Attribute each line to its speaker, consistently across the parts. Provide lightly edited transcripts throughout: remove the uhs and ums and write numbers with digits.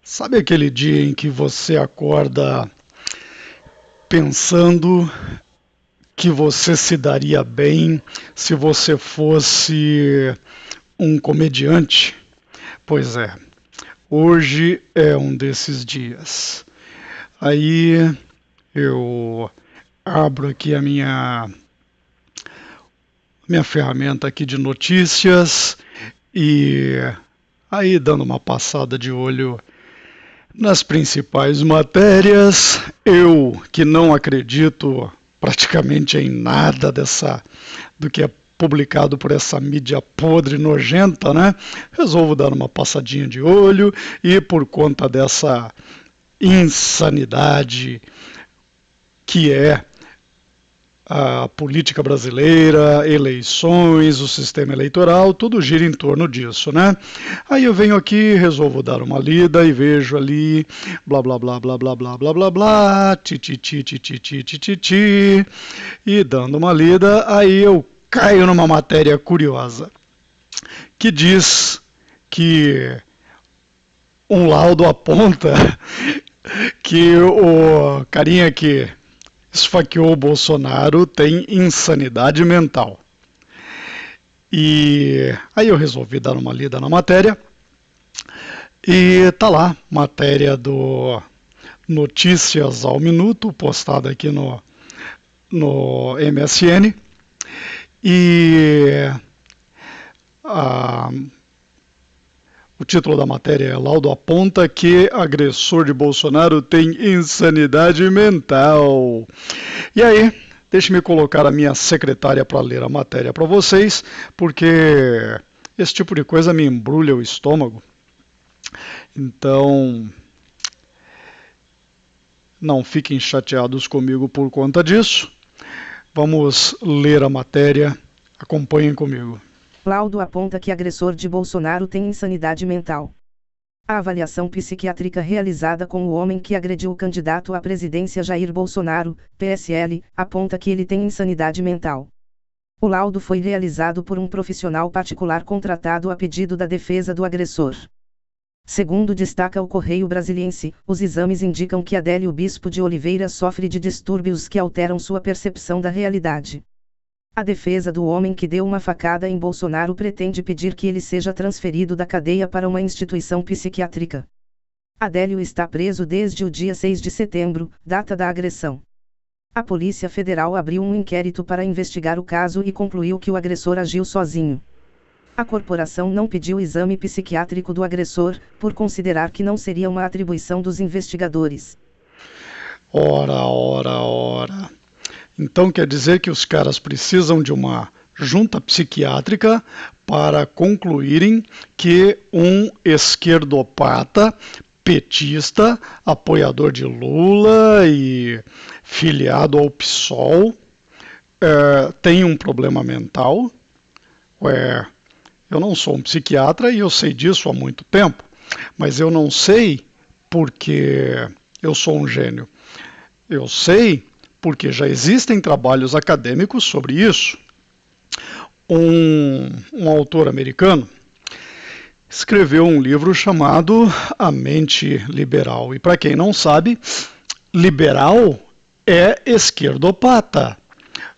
Speaker 1: Sabe aquele dia em que você acorda pensando que você se daria bem se você fosse um comediante? Pois é, hoje é um desses dias. Aí eu abro aqui a minha ferramenta aqui de notícias e aí dando uma passada de olho nas principais matérias, eu que não acredito praticamente em nada do que é publicado por essa mídia podre nojenta, né? Resolvo dar uma passadinha de olho e por conta dessa insanidade que é a política brasileira, eleições, o sistema eleitoral, tudo gira em torno disso, né? Aí eu venho aqui, resolvo dar uma lida e vejo ali, blá blá blá blá blá blá blá blá blá, ti ti ti ti ti ti ti ti ti, e dando uma lida, aí eu caio numa matéria curiosa que diz que um laudo aponta que o carinha que esfaqueou o Bolsonaro tem insanidade mental. E aí eu resolvi dar uma lida na matéria e tá lá, matéria do Notícias ao Minuto, postada aqui no MSN. E a, o título da matéria é Laudo aponta que agressor de Bolsonaro tem insanidade mental. E aí, deixe-me colocar a minha secretária para ler a matéria para vocês, porque esse tipo de coisa me embrulha o estômago. Então, não fiquem chateados comigo por conta disso. Vamos ler a matéria. Acompanhem comigo.
Speaker 2: Laudo aponta que agressor de Bolsonaro tem insanidade mental. A avaliação psiquiátrica realizada com o homem que agrediu o candidato à presidência Jair Bolsonaro, PSL, aponta que ele tem insanidade mental. O laudo foi realizado por um profissional particular contratado a pedido da defesa do agressor. Segundo destaca o Correio Brasiliense, os exames indicam que Adélio Bispo de Oliveira sofre de distúrbios que alteram sua percepção da realidade. A defesa do homem que deu uma facada em Bolsonaro pretende pedir que ele seja transferido da cadeia para uma instituição psiquiátrica. Adélio está preso desde o dia 6 de setembro, data da agressão. A Polícia Federal abriu um inquérito para investigar o caso e concluiu que o agressor agiu sozinho. A corporação não pediu exame psiquiátrico do agressor, por considerar que não seria uma atribuição dos investigadores.
Speaker 1: Ora. Então quer dizer que os caras precisam de uma junta psiquiátrica para concluírem que um esquerdopata, petista, apoiador de Lula e filiado ao PSOL, tem um problema mental. Eu não sou um psiquiatra e eu sei disso há muito tempo, mas eu não sei porque eu sou um gênio. Eu sei porque já existem trabalhos acadêmicos sobre isso. Um autor americano escreveu um livro chamado A Mente Liberal. E para quem não sabe, liberal é esquerdopata.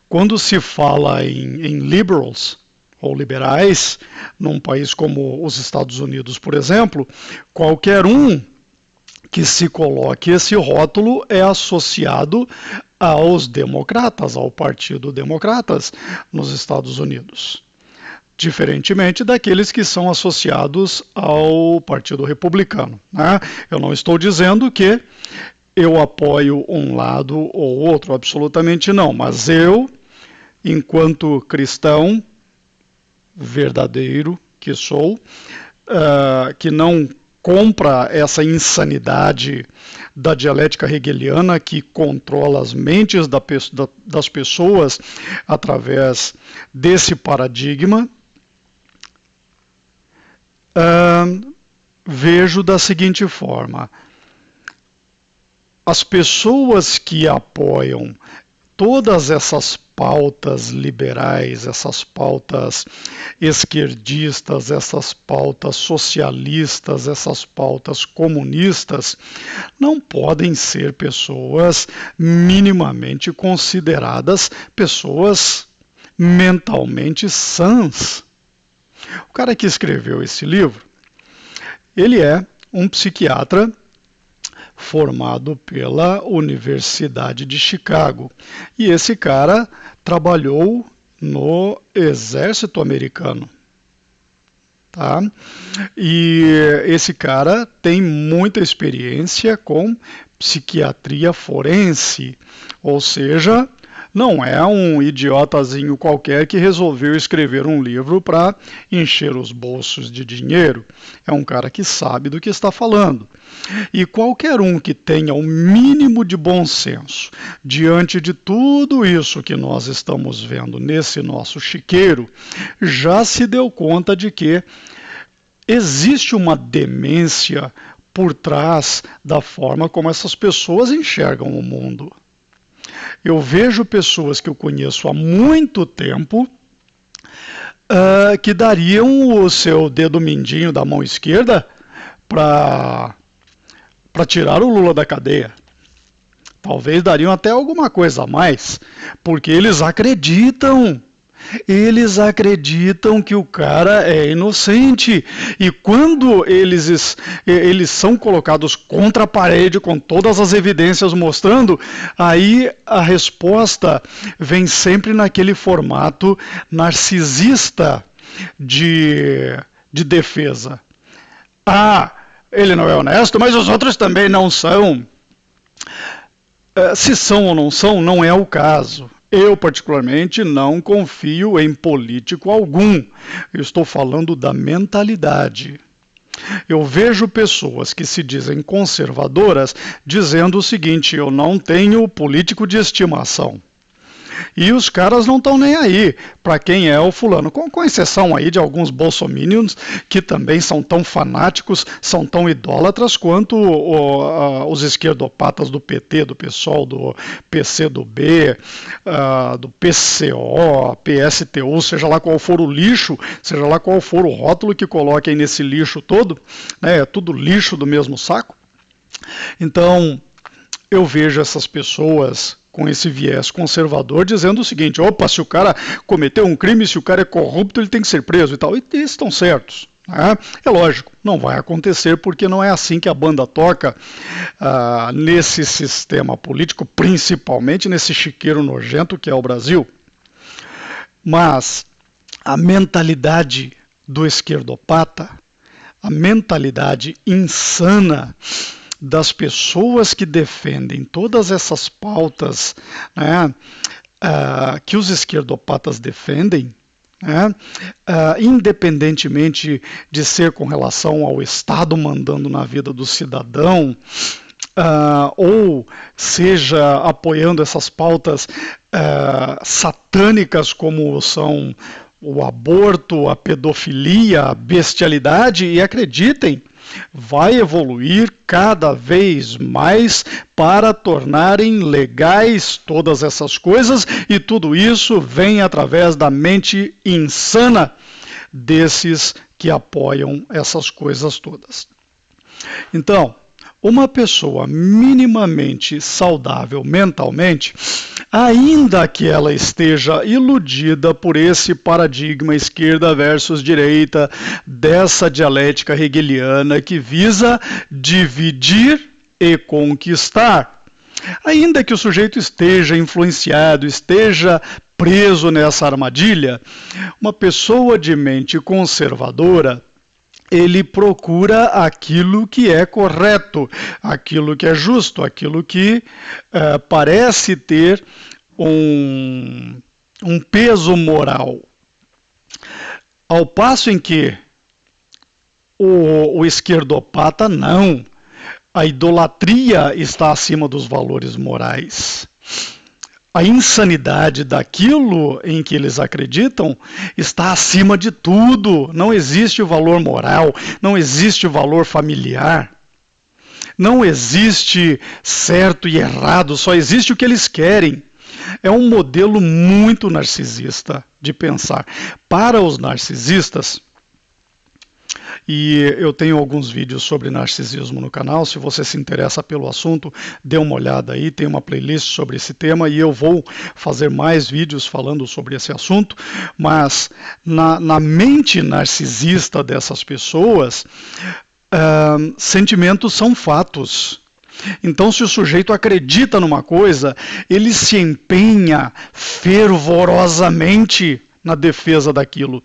Speaker 1: Quando se fala em liberals, ou liberais, num país como os Estados Unidos, por exemplo, qualquer um que se coloque esse rótulo é associado aos democratas, ao Partido Democratas nos Estados Unidos. Diferentemente daqueles que são associados ao Partido Republicano, né? Eu não estou dizendo que eu apoio um lado ou outro, absolutamente não, mas eu, enquanto cristão verdadeiro que sou, que não compra essa insanidade da dialética hegeliana que controla as mentes das pessoas através desse paradigma, vejo da seguinte forma: as pessoas que apoiam todas essas pautas liberais, essas pautas esquerdistas, essas pautas socialistas, essas pautas comunistas, não podem ser pessoas minimamente consideradas pessoas mentalmente sãs. O cara que escreveu esse livro, ele é um psiquiatra formado pela Universidade de Chicago. E esse cara trabalhou no exército americano. Tá? E esse cara tem muita experiência com psiquiatria forense, ou seja, não é um idiotazinho qualquer que resolveu escrever um livro para encher os bolsos de dinheiro. É um cara que sabe do que está falando. E qualquer um que tenha o mínimo de bom senso diante de tudo isso que nós estamos vendo nesse nosso chiqueiro, já se deu conta de que existe uma demência por trás da forma como essas pessoas enxergam o mundo. Eu vejo pessoas que eu conheço há muito tempo que dariam o seu dedo mindinho da mão esquerda para tirar o Lula da cadeia. Talvez dariam até alguma coisa a mais, porque eles acreditam que o cara é inocente. E quando eles são colocados contra a parede com todas as evidências mostrando, aí a resposta vem sempre naquele formato narcisista de defesa. Ele não é honesto, mas os outros também não são. Se são ou não são, não é o caso. Eu, particularmente, não confio em político algum. Eu estou falando da mentalidade. Eu vejo pessoas que se dizem conservadoras dizendo o seguinte: eu não tenho político de estimação. E os caras não estão nem aí para quem é o fulano, com exceção aí de alguns bolsominions que também são tão fanáticos, são tão idólatras quanto os esquerdopatas do PT, do PSOL, do PCdoB, do PCO, PSTU, seja lá qual for o lixo, seja lá qual for o rótulo que coloquem nesse lixo todo, né, é tudo lixo do mesmo saco. Então, eu vejo essas pessoas com esse viés conservador dizendo o seguinte: opa, se o cara cometeu um crime, se o cara é corrupto, ele tem que ser preso e tal. E eles estão certos. Né? É lógico, não vai acontecer porque não é assim que a banda toca nesse sistema político, principalmente nesse chiqueiro nojento que é o Brasil. Mas a mentalidade do esquerdopata, a mentalidade insana das pessoas que defendem todas essas pautas, né, que os esquerdopatas defendem, né, independentemente de ser com relação ao Estado mandando na vida do cidadão, ou seja, apoiando essas pautas satânicas como são o aborto, a pedofilia, a bestialidade, e acreditem, vai evoluir cada vez mais para tornarem legais todas essas coisas, e tudo isso vem através da mente insana desses que apoiam essas coisas todas. Então, uma pessoa minimamente saudável mentalmente, ainda que ela esteja iludida por esse paradigma esquerda versus direita, dessa dialética hegeliana que visa dividir e conquistar, ainda que o sujeito esteja influenciado, esteja preso nessa armadilha, uma pessoa de mente conservadora, ele procura aquilo que é correto, aquilo que é justo, aquilo que parece ter um peso moral. Ao passo em que o esquerdopata não, a idolatria está acima dos valores morais. A insanidade daquilo em que eles acreditam está acima de tudo. Não existe o valor moral, não existe o valor familiar, não existe certo e errado, só existe o que eles querem. é um modelo muito narcisista de pensar. Para os narcisistas, e eu tenho alguns vídeos sobre narcisismo no canal, se você se interessa pelo assunto, dê uma olhada aí, tem uma playlist sobre esse tema e eu vou fazer mais vídeos falando sobre esse assunto, mas na mente narcisista dessas pessoas, sentimentos são fatos. Então, se o sujeito acredita numa coisa, ele se empenha fervorosamente na defesa daquilo.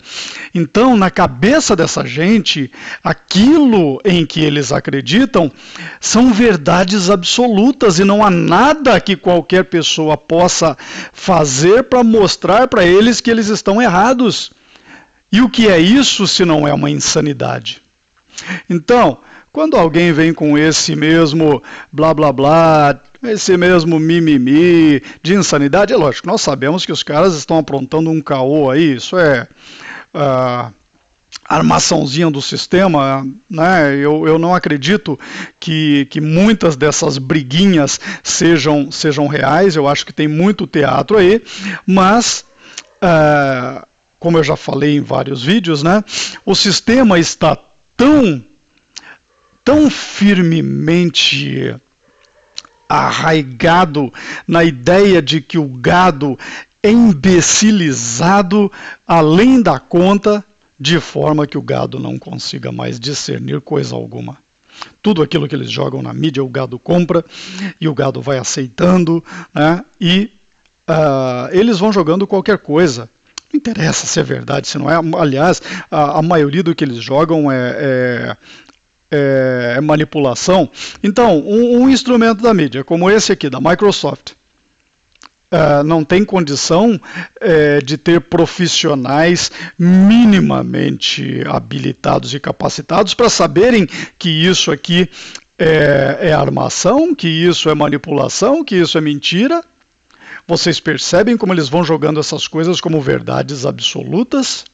Speaker 1: Então, na cabeça dessa gente, aquilo em que eles acreditam são verdades absolutas e não há nada que qualquer pessoa possa fazer para mostrar para eles que eles estão errados. E o que é isso se não é uma insanidade? Então, quando alguém vem com esse mesmo blá blá blá, esse mesmo mimimi de insanidade, é lógico, nós sabemos que os caras estão aprontando um caô aí, isso é armaçãozinha do sistema, né? Eu não acredito que muitas dessas briguinhas sejam reais, eu acho que tem muito teatro aí, mas como eu já falei em vários vídeos, né? O sistema está tão firmemente arraigado na ideia de que o gado é imbecilizado além da conta, de forma que o gado não consiga mais discernir coisa alguma. Tudo aquilo que eles jogam na mídia, o gado compra, e o gado vai aceitando, né? E eles vão jogando qualquer coisa. Não interessa se é verdade, se não é. Aliás, a maioria do que eles jogam é manipulação. Então, um instrumento da mídia, como esse aqui, da Microsoft, não tem condição de ter profissionais minimamente habilitados e capacitados para saberem que isso aqui é armação, que isso é manipulação, que isso é mentira. Vocês percebem como eles vão jogando essas coisas como verdades absolutas?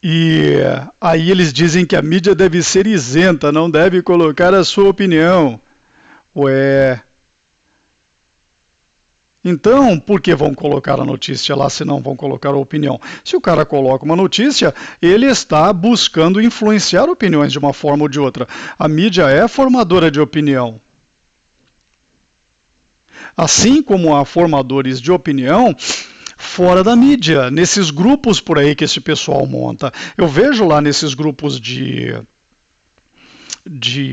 Speaker 1: E aí eles dizem que a mídia deve ser isenta, não deve colocar a sua opinião. Ué. Então, por que vão colocar a notícia lá se não vão colocar a opinião? Se o cara coloca uma notícia, ele está buscando influenciar opiniões de uma forma ou de outra. A mídia é formadora de opinião. Assim como há formadores de opinião fora da mídia, nesses grupos por aí que esse pessoal monta. Eu vejo lá nesses grupos de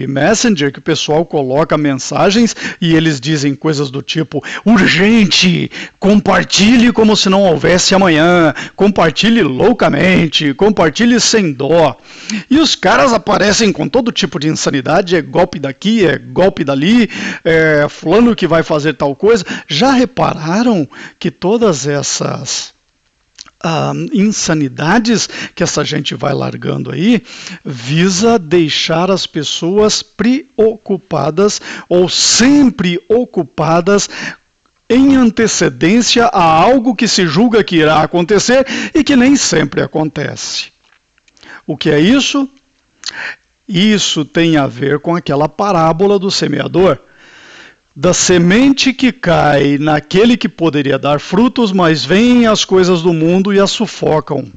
Speaker 1: Messenger que o pessoal coloca mensagens e eles dizem coisas do tipo: urgente, compartilhe como se não houvesse amanhã, compartilhe loucamente, compartilhe sem dó. E os caras aparecem com todo tipo de insanidade, é golpe daqui, é golpe dali, fulano que vai fazer tal coisa. Já repararam que todas essas insanidades que essa gente vai largando aí, visa deixar as pessoas preocupadas ou sempre ocupadas em antecedência a algo que se julga que irá acontecer e que nem sempre acontece. O que é isso? Isso tem a ver com aquela parábola do semeador. Da semente que cai naquele que poderia dar frutos, mas vêm as coisas do mundo e as sufocam.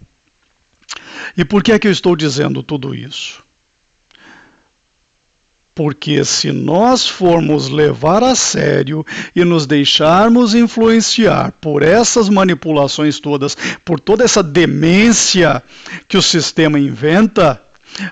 Speaker 1: E por que é que eu estou dizendo tudo isso? Porque se nós formos levar a sério e nos deixarmos influenciar por essas manipulações todas, por toda essa demência que o sistema inventa,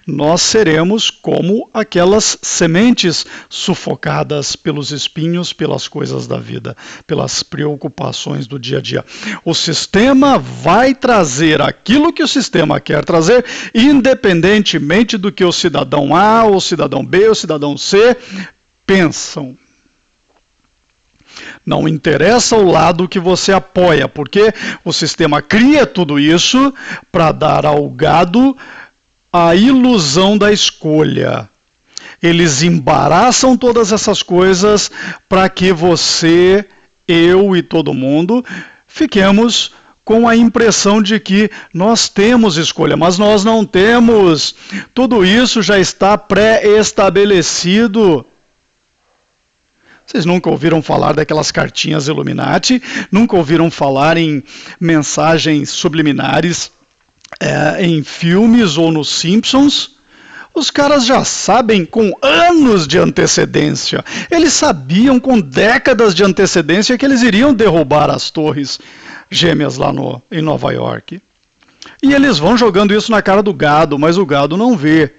Speaker 1: nós seremos como aquelas sementes sufocadas pelos espinhos, pelas coisas da vida, pelas preocupações do dia a dia. O sistema vai trazer aquilo que o sistema quer trazer, independentemente do que o cidadão A, o cidadão B, o cidadão C pensam. Não interessa o lado que você apoia, porque o sistema cria tudo isso para dar ao gado a ilusão da escolha. Eles embaraçam todas essas coisas para que você, eu e todo mundo fiquemos com a impressão de que nós temos escolha, mas nós não temos. Tudo isso já está pré-estabelecido. Vocês nunca ouviram falar daquelas cartinhas Illuminati? Nunca ouviram falar em mensagens subliminares em filmes ou nos Simpsons? Os caras já sabem com anos de antecedência. Eles sabiam com décadas de antecedência que eles iriam derrubar as torres gêmeas lá em Nova York. E eles vão jogando isso na cara do gado, mas o gado não vê.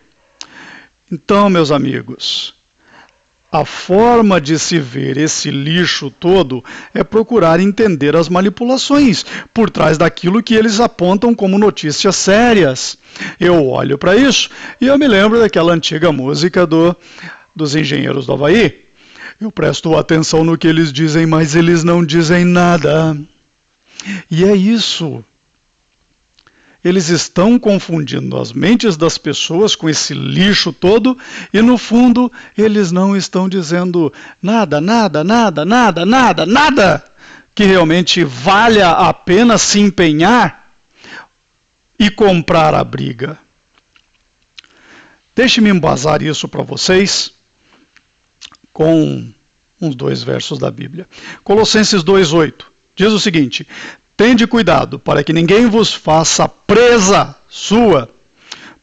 Speaker 1: Então, meus amigos, a forma de se ver esse lixo todo é procurar entender as manipulações por trás daquilo que eles apontam como notícias sérias. Eu olho para isso e eu me lembro daquela antiga música dos Engenheiros do Havaí. Eu presto atenção no que eles dizem, mas eles não dizem nada. E é isso. Eles estão confundindo as mentes das pessoas com esse lixo todo e, no fundo, eles não estão dizendo nada que realmente valha a pena se empenhar e comprar a briga. Deixe-me embasar isso para vocês com uns 2 versos da Bíblia. Colossenses 2:8 diz o seguinte: tende cuidado para que ninguém vos faça presa sua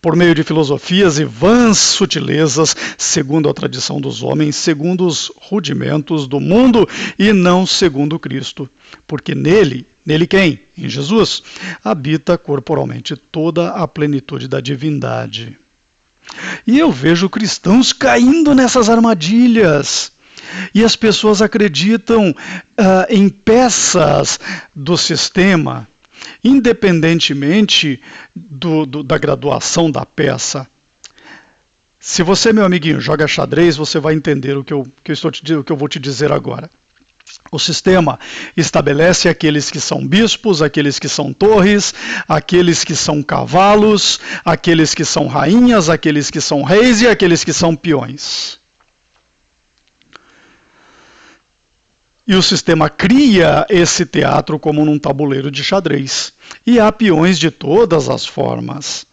Speaker 1: por meio de filosofias e vãs sutilezas, segundo a tradição dos homens, segundo os rudimentos do mundo e não segundo Cristo. Porque nele quem? Em Jesus, habita corporalmente toda a plenitude da divindade. E eu vejo cristãos caindo nessas armadilhas. E as pessoas acreditam em peças do sistema, independentemente da graduação da peça. Se você, meu amiguinho, joga xadrez, você vai entender o que eu vou te dizer agora. O sistema estabelece aqueles que são bispos, aqueles que são torres, aqueles que são cavalos, aqueles que são rainhas, aqueles que são reis e aqueles que são peões. E o sistema cria esse teatro como num tabuleiro de xadrez. E há peões de todas as formas.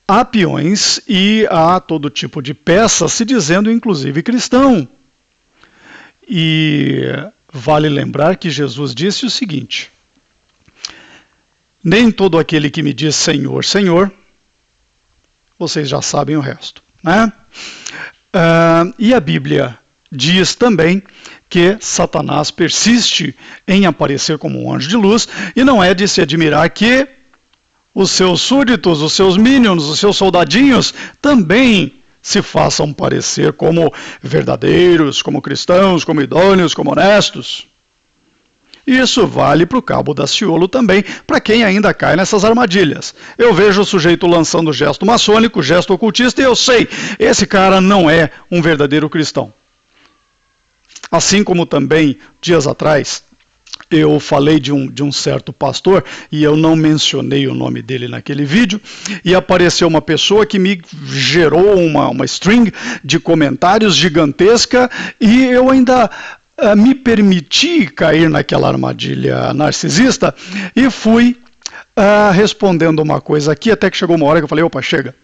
Speaker 1: Há peões e há todo tipo de peça, se dizendo inclusive cristão. E vale lembrar que Jesus disse o seguinte: nem todo aquele que me diz Senhor, Senhor, vocês já sabem o resto, né? E a Bíblia diz também que Satanás persiste em aparecer como um anjo de luz, e não é de se admirar que os seus súditos, os seus minions, os seus soldadinhos também se façam parecer como verdadeiros, como cristãos, como idôneos, como honestos. Isso vale para o cabo da Ciolo também, para quem ainda cai nessas armadilhas. Eu vejo o sujeito lançando gesto maçônico, gesto ocultista, e eu sei, esse cara não é um verdadeiro cristão. Assim como também, dias atrás, eu falei de um certo pastor, e eu não mencionei o nome dele naquele vídeo, e apareceu uma pessoa que me gerou uma string de comentários gigantesca, e eu ainda me permiti cair naquela armadilha narcisista, e fui respondendo uma coisa aqui, até que chegou uma hora que eu falei, opa, chega.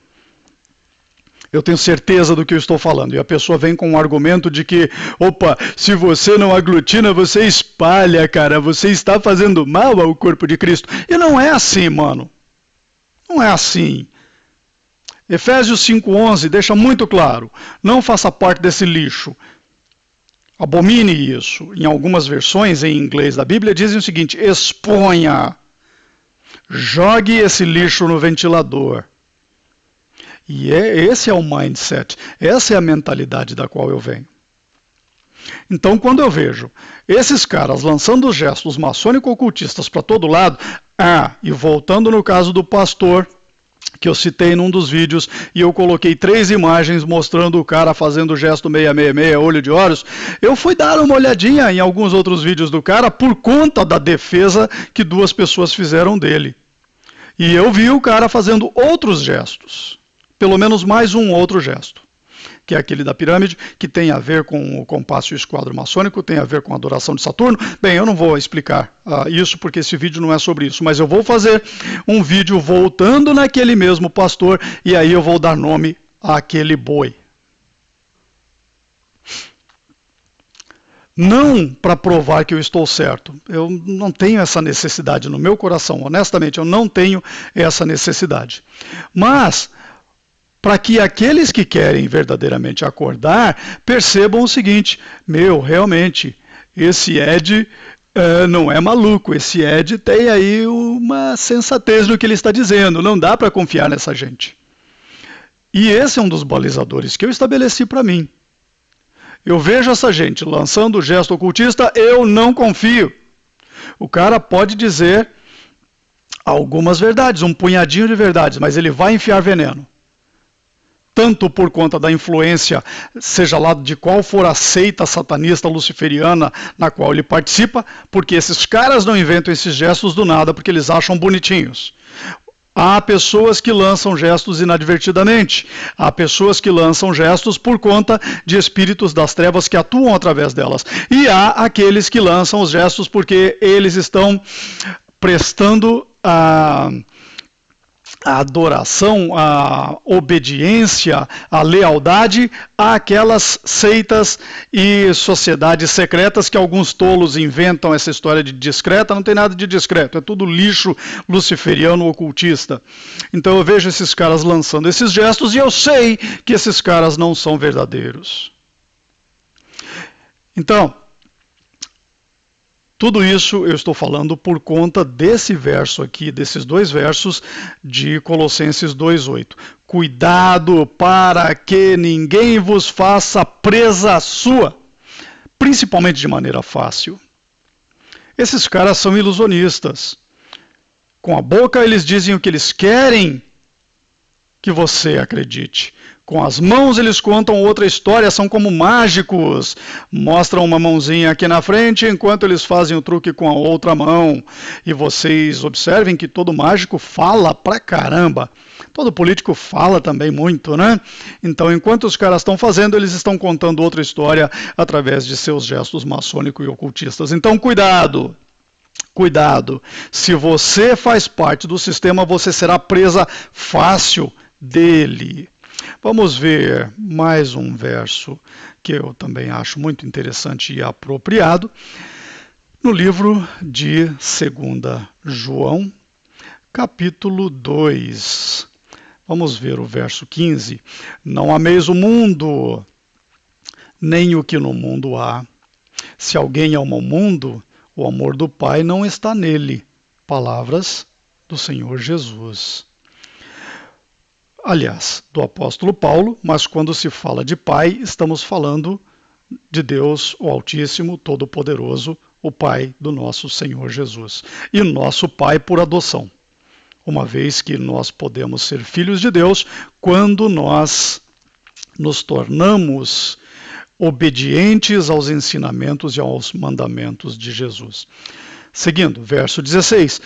Speaker 1: Eu tenho certeza do que eu estou falando. E a pessoa vem com um argumento de que, opa, se você não aglutina, você espalha, cara. Você está fazendo mal ao corpo de Cristo. E não é assim, mano. Não é assim. Efésios 5:11 deixa muito claro. Não faça parte desse lixo. Abomine isso. Em algumas versões em inglês da Bíblia dizem o seguinte: exponha. Jogue esse lixo no ventilador. E esse é o mindset, essa é a mentalidade da qual eu venho. Então, quando eu vejo esses caras lançando gestos maçônico-ocultistas para todo lado, e voltando no caso do pastor, que eu citei num dos vídeos, e eu coloquei 3 imagens mostrando o cara fazendo o gesto 666, olho de Horus, eu fui dar uma olhadinha em alguns outros vídeos do cara por conta da defesa que 2 pessoas fizeram dele. E eu vi o cara fazendo outros gestos. Pelo menos mais um outro gesto, que é aquele da pirâmide, que tem a ver com o compasso e o esquadro maçônico, tem a ver com a adoração de Saturno. Bem, eu não vou explicar isso, porque esse vídeo não é sobre isso, mas eu vou fazer um vídeo voltando naquele mesmo pastor, e aí eu vou dar nome àquele boi. Não para provar que eu estou certo. Eu não tenho essa necessidade no meu coração. Honestamente, eu não tenho essa necessidade. Mas para que aqueles que querem verdadeiramente acordar percebam o seguinte: realmente, esse Ed não é maluco, esse Ed tem aí uma sensatez no que ele está dizendo, não dá para confiar nessa gente. E esse é um dos balizadores que eu estabeleci para mim. Eu vejo essa gente lançando o gesto ocultista, eu não confio. O cara pode dizer algumas verdades, um punhadinho de verdades, mas ele vai enfiar veneno. Tanto por conta da influência, seja lá de qual for a seita satanista luciferiana na qual ele participa, porque esses caras não inventam esses gestos do nada porque eles acham bonitinhos. Há pessoas que lançam gestos inadvertidamente. Há pessoas que lançam gestos por conta de espíritos das trevas que atuam através delas. E há aqueles que lançam os gestos porque eles estão prestando a adoração, a obediência, a lealdade àquelas seitas e sociedades secretas que alguns tolos inventam essa história de discreta. Não tem nada de discreto, é tudo lixo luciferiano ocultista. Então eu vejo esses caras lançando esses gestos e eu sei que esses caras não são verdadeiros. Então, tudo isso eu estou falando por conta desse verso aqui, desses dois versos de Colossenses 2:8. Cuidado para que ninguém vos faça presa sua, principalmente de maneira fácil. Esses caras são ilusionistas. Com a boca eles dizem o que eles querem que você acredite. Com as mãos eles contam outra história, são como mágicos. Mostram uma mãozinha aqui na frente, enquanto eles fazem o truque com a outra mão. E vocês observem que todo mágico fala pra caramba. Todo político fala também muito, né? Então, enquanto os caras estão fazendo, eles estão contando outra história através de seus gestos maçônicos e ocultistas. Então, cuidado! Cuidado! Se você faz parte do sistema, você será presa fácil dele. Vamos ver mais um verso que eu também acho muito interessante e apropriado, no livro de 2 João, capítulo 2. Vamos ver o verso 15. Não ameis o mundo, nem o que no mundo há. Se alguém ama o mundo, o amor do Pai não está nele. Palavras do Senhor Jesus. Aliás, do apóstolo Paulo, mas quando se fala de Pai, estamos falando de Deus, o Altíssimo, Todo-Poderoso, o Pai do nosso Senhor Jesus. E nosso Pai por adoção, uma vez que nós podemos ser filhos de Deus quando nós nos tornamos obedientes aos ensinamentos e aos mandamentos de Jesus. Seguindo, verso 16.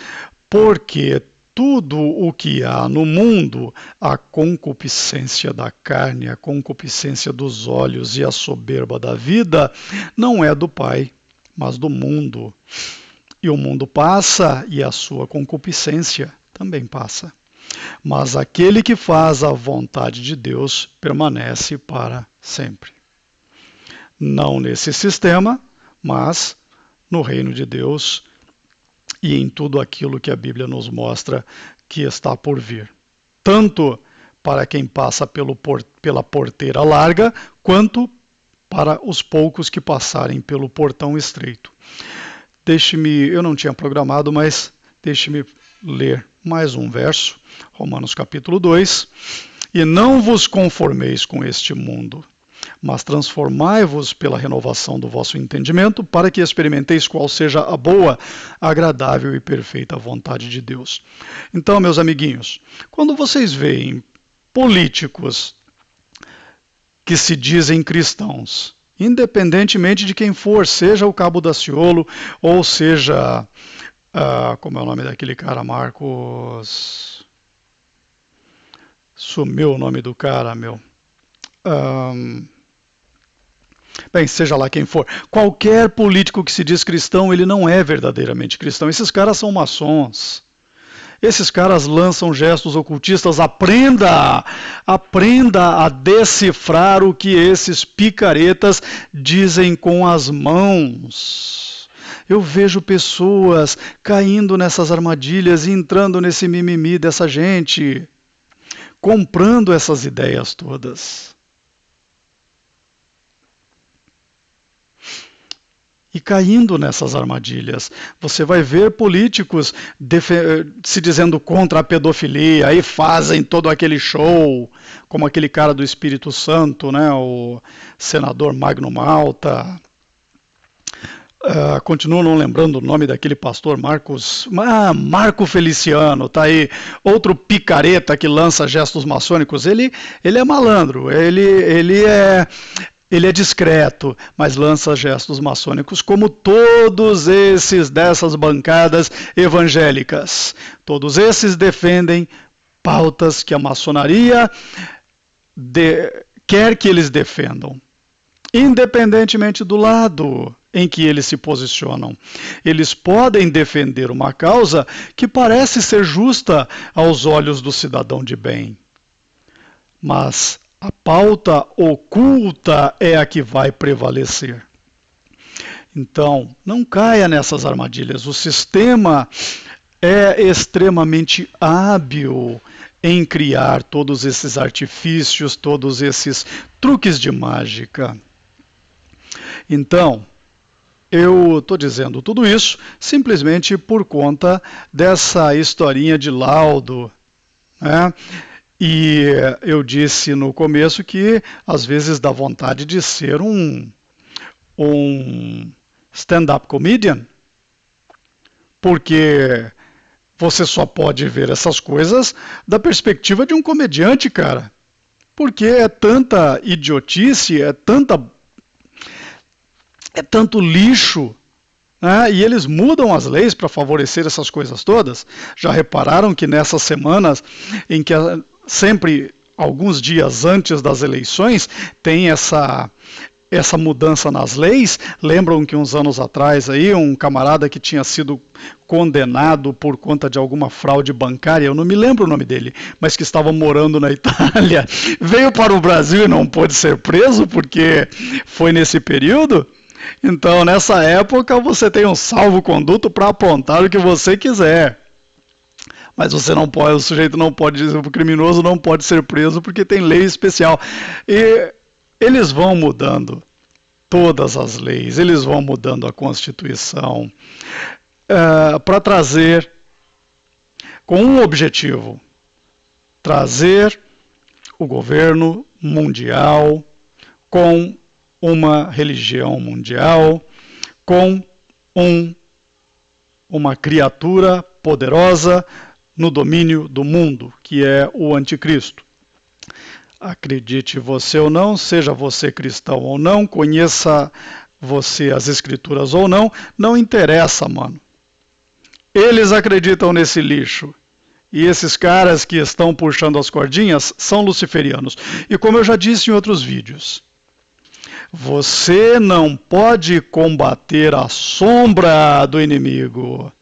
Speaker 1: Porque tudo o que há no mundo, a concupiscência da carne, a concupiscência dos olhos e a soberba da vida, não é do Pai, mas do mundo. E o mundo passa e a sua concupiscência também passa. Mas aquele que faz a vontade de Deus permanece para sempre. Não nesse sistema, mas no reino de Deus e em tudo aquilo que a Bíblia nos mostra que está por vir. Tanto para quem passa pela porteira larga, quanto para os poucos que passarem pelo portão estreito. Eu não tinha programado, mas deixe-me ler mais um verso, Romanos capítulo 2. E não vos conformeis com este mundo, mas transformai-vos pela renovação do vosso entendimento, para que experimenteis qual seja a boa, agradável e perfeita vontade de Deus. Então, meus amiguinhos, quando vocês veem políticos que se dizem cristãos, independentemente de quem for, seja o Cabo Daciolo, ou seja, como é o nome daquele cara, Marcos... Sumiu o nome do cara, meu... Bem, seja lá quem for, qualquer político que se diz cristão, ele não é verdadeiramente cristão. Esses caras são maçons. Esses caras lançam gestos ocultistas. Aprenda a decifrar o que esses picaretas dizem com as mãos. Eu vejo pessoas caindo nessas armadilhas e entrando nesse mimimi dessa gente, comprando essas ideias todas. E caindo nessas armadilhas. Você vai ver políticos se dizendo contra a pedofilia, aí fazem todo aquele show, como aquele cara do Espírito Santo, né, o senador Magno Malta. Continuo não lembrando o nome daquele pastor, Marco Feliciano, tá aí, outro picareta que lança gestos maçônicos. Ele é malandro, ele é discreto, mas lança gestos maçônicos, como todos esses dessas bancadas evangélicas. Todos esses defendem pautas que a maçonaria quer que eles defendam, independentemente do lado em que eles se posicionam. Eles podem defender uma causa que parece ser justa aos olhos do cidadão de bem, mas a pauta oculta é a que vai prevalecer. Então, não caia nessas armadilhas. O sistema é extremamente hábil em criar todos esses artifícios, todos esses truques de mágica. Então, eu estou dizendo tudo isso simplesmente por conta dessa historinha de laudo, né? E eu disse no começo que às vezes dá vontade de ser um stand-up comedian, porque você só pode ver essas coisas da perspectiva de um comediante, cara. Porque é tanta idiotice, é tanto lixo, né? E eles mudam as leis para favorecer essas coisas todas. Já repararam que nessas semanas em que sempre alguns dias antes das eleições tem essa mudança nas leis? Lembram que uns anos atrás aí um camarada que tinha sido condenado por conta de alguma fraude bancária, eu não me lembro o nome dele, mas que estava morando na Itália, veio para o Brasil e não pôde ser preso porque foi nesse período? Então, nessa época, você tem um salvo-conduto para apontar o que você quiser. Mas você não pode, o sujeito não pode, o criminoso não pode ser preso porque tem lei especial. E eles vão mudando todas as leis, eles vão mudando a Constituição para trazer, com um objetivo, trazer o governo mundial com uma religião mundial, com uma criatura poderosa no domínio do mundo, que é o anticristo. Acredite você ou não, seja você cristão ou não, conheça você as escrituras ou não, não interessa, mano. Eles acreditam nesse lixo. E esses caras que estão puxando as cordinhas são luciferianos. E como eu já disse em outros vídeos, você não pode combater a sombra do inimigo.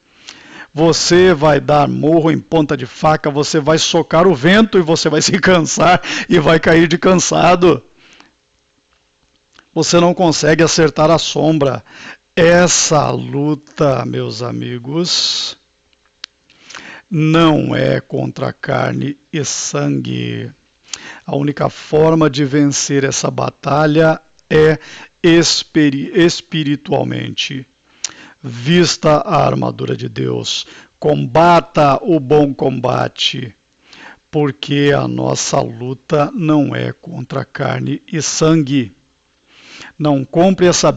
Speaker 1: Você vai dar murro em ponta de faca, você vai socar o vento e você vai se cansar e vai cair de cansado. Você não consegue acertar a sombra. Essa luta, meus amigos, não é contra carne e sangue. A única forma de vencer essa batalha é espiritualmente. Vista a armadura de Deus, combata o bom combate, porque a nossa luta não é contra carne e sangue. Não compre essa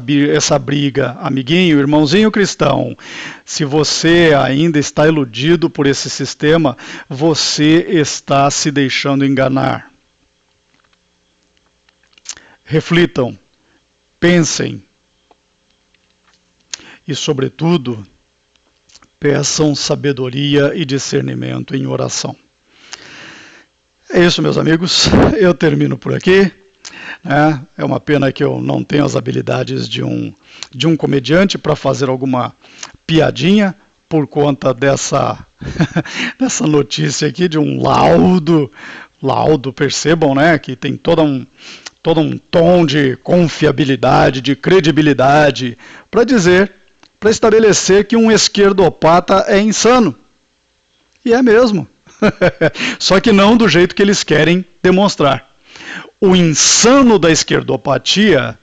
Speaker 1: briga, amiguinho, irmãozinho cristão. Se você ainda está iludido por esse sistema, você está se deixando enganar. Reflitam, pensem e, sobretudo, peçam sabedoria e discernimento em oração. É isso, meus amigos. Eu termino por aqui. É uma pena que eu não tenho as habilidades de um comediante para fazer alguma piadinha, por conta dessa, dessa notícia aqui de um laudo, percebam, né, que tem todo um tom de confiabilidade, de credibilidade, para estabelecer que um esquerdopata é insano. E é mesmo. Só que não do jeito que eles querem demonstrar. O insano da esquerdopatia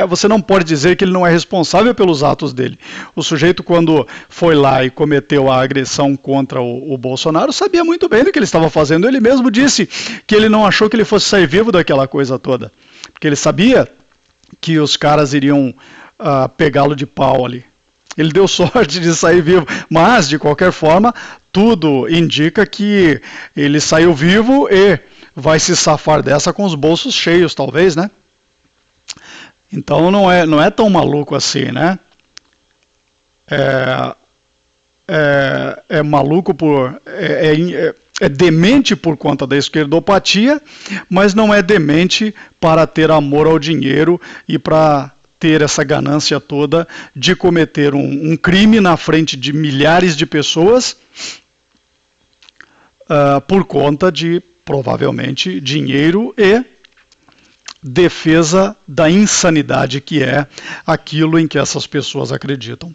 Speaker 1: você não pode dizer que ele não é responsável pelos atos dele. O sujeito, quando foi lá e cometeu a agressão contra o Bolsonaro, sabia muito bem do que ele estava fazendo. Ele mesmo disse que ele não achou que ele fosse sair vivo daquela coisa toda, porque ele sabia que os caras iriam pegá-lo de pau ali. Ele deu sorte de sair vivo, mas, de qualquer forma, tudo indica que ele saiu vivo e vai se safar dessa com os bolsos cheios, talvez, né? Então não é tão maluco assim, né? É maluco é demente por conta da esquerdopatia, mas não é demente para ter amor ao dinheiro e para ter essa ganância toda de cometer um crime na frente de milhares de pessoas por conta de, provavelmente, dinheiro e defesa da insanidade, que é aquilo em que essas pessoas acreditam.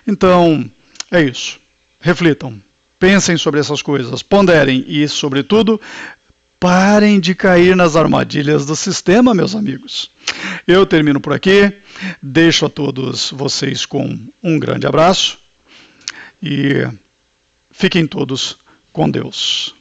Speaker 1: Então, é isso. Reflitam, pensem sobre essas coisas, ponderem e, sobretudo, parem de cair nas armadilhas do sistema, meus amigos. Eu termino por aqui, deixo a todos vocês com um grande abraço e fiquem todos com Deus.